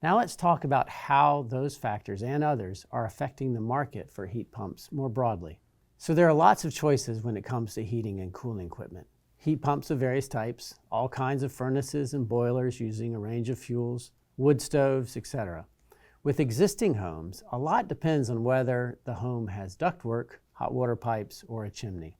Now let's talk about how those factors and others are affecting the market for heat pumps more broadly. So there are lots of choices when it comes to heating and cooling equipment. Heat pumps of various types, all kinds of furnaces and boilers using a range of fuels, wood stoves, etc. With existing homes, a lot depends on whether the home has ductwork, hot water pipes, or a chimney.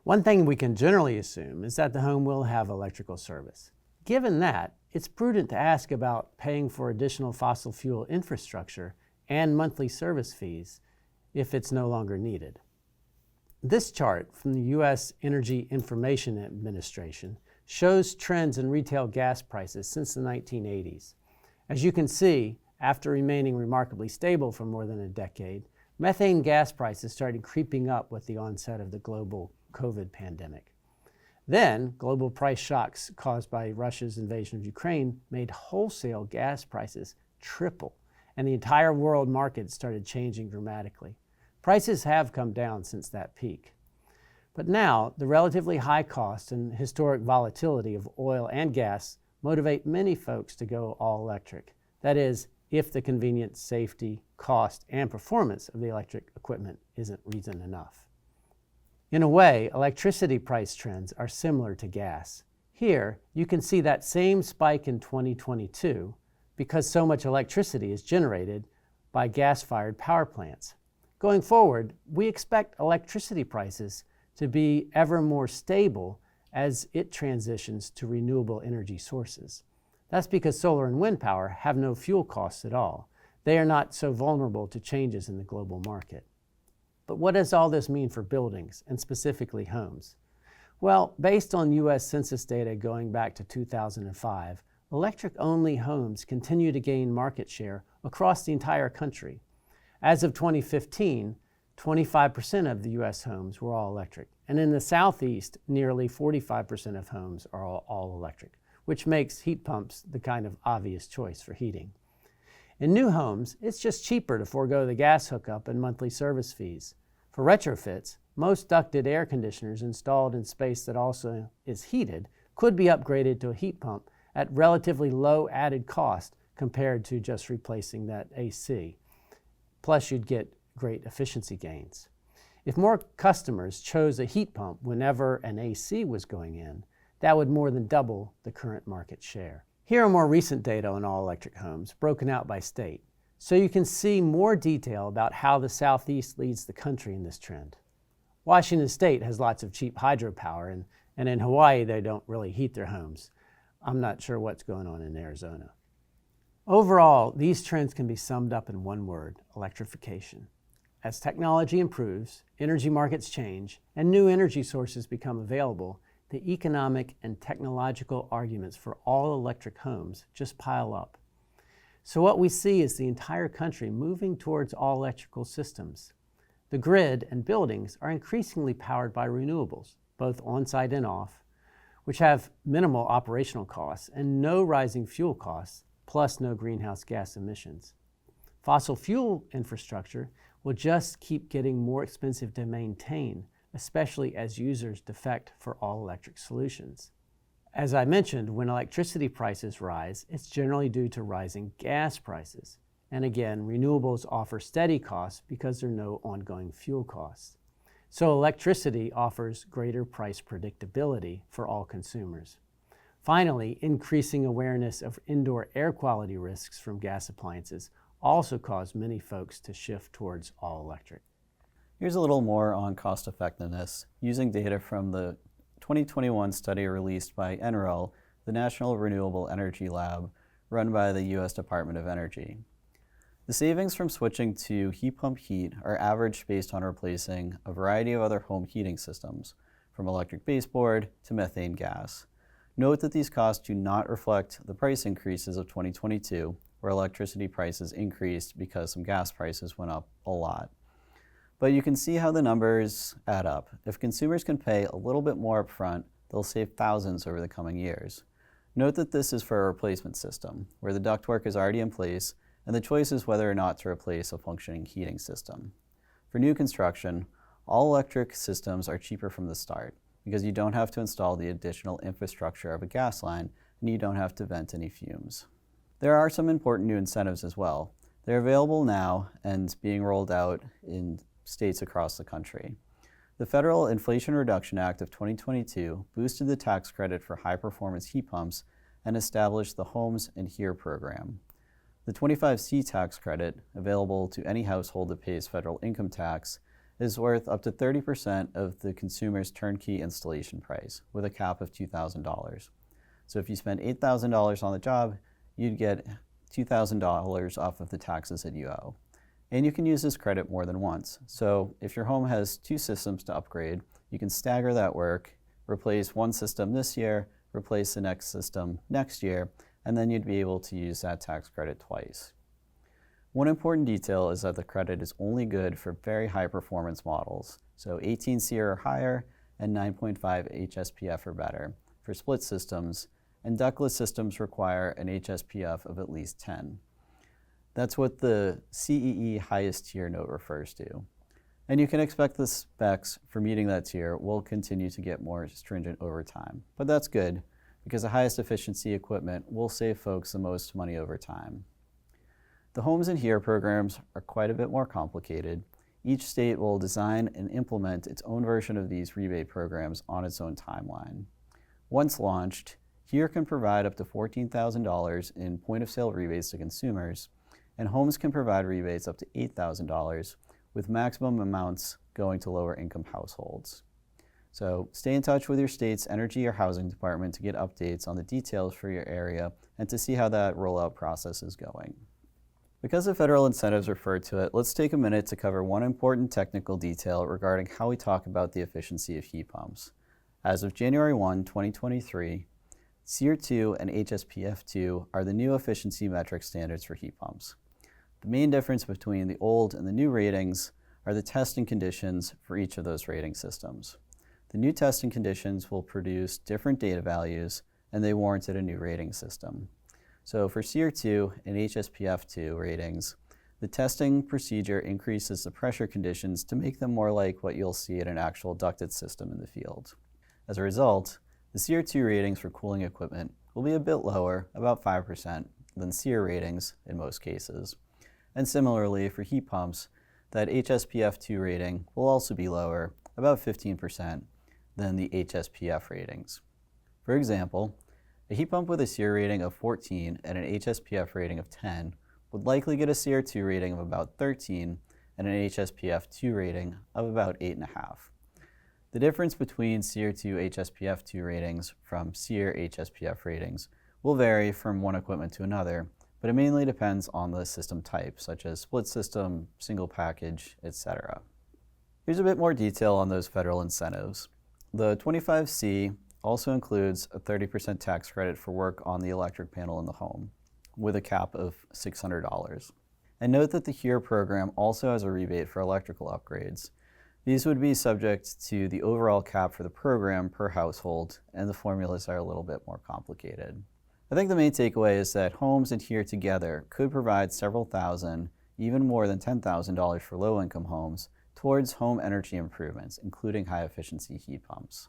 One thing we can generally assume is that the home will have electrical service. Given that, it's prudent to ask about paying for additional fossil fuel infrastructure and monthly service fees if it's no longer needed. This chart from the U.S. Energy Information Administration shows trends in retail gas prices since the 1980s. As you can see, after remaining remarkably stable for more than a decade, methane gas prices started creeping up with the onset of the global COVID pandemic. Then, global price shocks caused by Russia's invasion of Ukraine made wholesale gas prices triple, and the entire world market started changing dramatically. Prices have come down since that peak. But now, the relatively high cost and historic volatility of oil and gas motivate many folks to go all electric. That is, if the convenience, safety, cost, and performance of the electric equipment isn't reason enough. In a way, electricity price trends are similar to gas. Here, you can see that same spike in 2022 because so much electricity is generated by gas-fired power plants. Going forward, we expect electricity prices to be ever more stable as it transitions to renewable energy sources. That's because solar and wind power have no fuel costs at all. They are not so vulnerable to changes in the global market. But what does all this mean for buildings, and specifically homes? Well, based on U.S. Census data going back to 2005, electric-only homes continue to gain market share across the entire country. As of 2015, 25% of the U.S. homes were all electric, and in the Southeast, nearly 45% of homes are all electric, which makes heat pumps the kind of obvious choice for heating. In new homes, it's just cheaper to forego the gas hookup and monthly service fees. For retrofits, most ducted air conditioners installed in space that also is heated could be upgraded to a heat pump at relatively low added cost compared to just replacing that AC. Plus, you'd get great efficiency gains. If more customers chose a heat pump whenever an AC was going in, that would more than double the current market share. Here are more recent data on all-electric homes, broken out by state, so you can see more detail about how the Southeast leads the country in this trend. Washington State has lots of cheap hydropower, and in Hawaii they don't really heat their homes. I'm not sure what's going on in Arizona. Overall, these trends can be summed up in one word: electrification. As technology improves, energy markets change, and new energy sources become available, the economic and technological arguments for all electric homes just pile up. So what we see is the entire country moving towards all electrical systems. The grid and buildings are increasingly powered by renewables, both on-site and off, which have minimal operational costs and no rising fuel costs, plus no greenhouse gas emissions. Fossil fuel infrastructure will just keep getting more expensive to maintain, especially as users defect for all-electric solutions. As I mentioned, when electricity prices rise, it's generally due to rising gas prices. And again, renewables offer steady costs because there are no ongoing fuel costs. So electricity offers greater price predictability for all consumers. Finally, increasing awareness of indoor air quality risks from gas appliances also cause many folks to shift towards all-electric. Here's a little more on cost effectiveness using data from the 2021 study released by NREL, the National Renewable Energy Lab, run by the U.S. Department of Energy. The savings from switching to heat pump heat are averaged based on replacing a variety of other home heating systems, from electric baseboard to methane gas. Note that these costs do not reflect the price increases of 2022, where electricity prices increased because some gas prices went up a lot. But you can see how the numbers add up. If consumers can pay a little bit more upfront, they'll save thousands over the coming years. Note that this is for a replacement system, where the ductwork is already in place, and the choice is whether or not to replace a functioning heating system. For new construction, all-electric systems are cheaper from the start, because you don't have to install the additional infrastructure of a gas line, and you don't have to vent any fumes. There are some important new incentives as well. They're available now and being rolled out in states across the country. The Federal Inflation Reduction Act of 2022 boosted the tax credit for high-performance heat pumps and established the Homes and Here program. The 25C tax credit, available to any household that pays federal income tax, is worth up to 30% of the consumer's turnkey installation price, with a cap of $2,000. So if you spend $8,000 on the job, you'd get $2,000 off of the taxes that you owe. And you can use this credit more than once. So if your home has 2 systems to upgrade, you can stagger that work, replace one system this year, replace the next system next year, and then you'd be able to use that tax credit twice. One important detail is that the credit is only good for very high performance models, so 18 SEER or higher and 9.5 HSPF or better for split systems, and ductless systems require an HSPF of at least 10. That's what the CEE highest tier note refers to. And you can expect the specs for meeting that tier will continue to get more stringent over time. But that's good, because the highest efficiency equipment will save folks the most money over time. The Homes and Here programs are quite a bit more complicated. Each state will design and implement its own version of these rebate programs on its own timeline. Once launched, Here can provide up to $14,000 in point-of-sale rebates to consumers, and Homes can provide rebates up to $8,000, with maximum amounts going to lower-income households. So stay in touch with your state's energy or housing department to get updates on the details for your area and to see how that rollout process is going. Because the federal incentives refer to it, let's take a minute to cover one important technical detail regarding how we talk about the efficiency of heat pumps. As of January 1, 2023, SEER 2 and HSPF 2 are the new efficiency metric standards for heat pumps. The main difference between the old and the new ratings are the testing conditions for each of those rating systems. The new testing conditions will produce different data values, and they warranted a new rating system. So for SEER 2 and HSPF 2 ratings, the testing procedure increases the pressure conditions to make them more like what you'll see in an actual ducted system in the field. As a result, the SEER 2 ratings for cooling equipment will be a bit lower, about 5%, than SEER ratings in most cases. And similarly, for heat pumps, that HSPF 2 rating will also be lower, about 15%, than the HSPF ratings. For example, a heat pump with a SEER rating of 14 and an HSPF rating of 10 would likely get a SEER 2 rating of about 13 and an HSPF 2 rating of about 8.5. The difference between SEER 2 HSPF 2 ratings from SEER HSPF ratings will vary from one equipment to another, but it mainly depends on the system type, such as split system, single package, etc. Here's a bit more detail on those federal incentives. The 25C also includes a 30% tax credit for work on the electric panel in the home, with a cap of $600. And note that the HERE program also has a rebate for electrical upgrades. These would be subject to the overall cap for the program per household, and the formulas are a little bit more complicated. I think the main takeaway is that Homes and HERE together could provide several thousand, even more than $10,000 for low-income homes, towards home energy improvements, including high-efficiency heat pumps.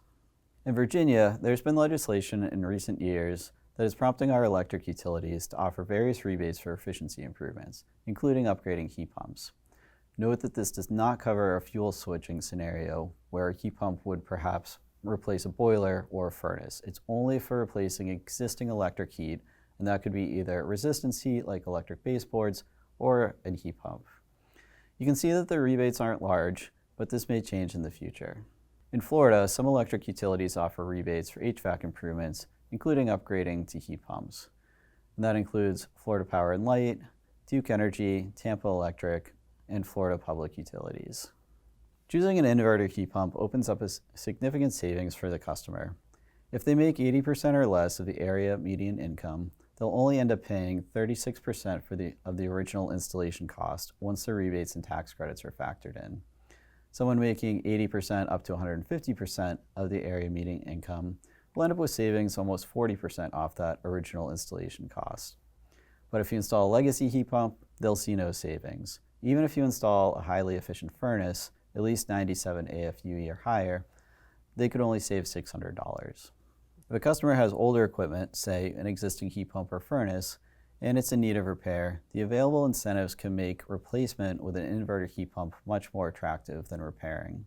In Virginia, there's been legislation in recent years that is prompting our electric utilities to offer various rebates for efficiency improvements, including upgrading heat pumps. Note that this does not cover a fuel switching scenario where a heat pump would perhaps replace a boiler or a furnace. It's only for replacing existing electric heat, and that could be either resistance heat like electric baseboards or a heat pump. You can see that the rebates aren't large, but this may change in the future. In Florida, some electric utilities offer rebates for HVAC improvements, including upgrading to heat pumps. And that includes Florida Power and Light, Duke Energy, Tampa Electric, and Florida Public Utilities. Choosing an inverter heat pump opens up a significant savings for the customer. If they make 80% or less of the area median income, they'll only end up paying 36% of the original installation cost once the rebates and tax credits are factored in. Someone making 80% up to 150% of the area median income will end up with savings almost 40% off that original installation cost. But if you install a legacy heat pump, they'll see no savings. Even if you install a highly efficient furnace, at least 97 AFUE or higher, they could only save $600. If a customer has older equipment, say an existing heat pump or furnace, and it's in need of repair, the available incentives can make replacement with an inverter heat pump much more attractive than repairing.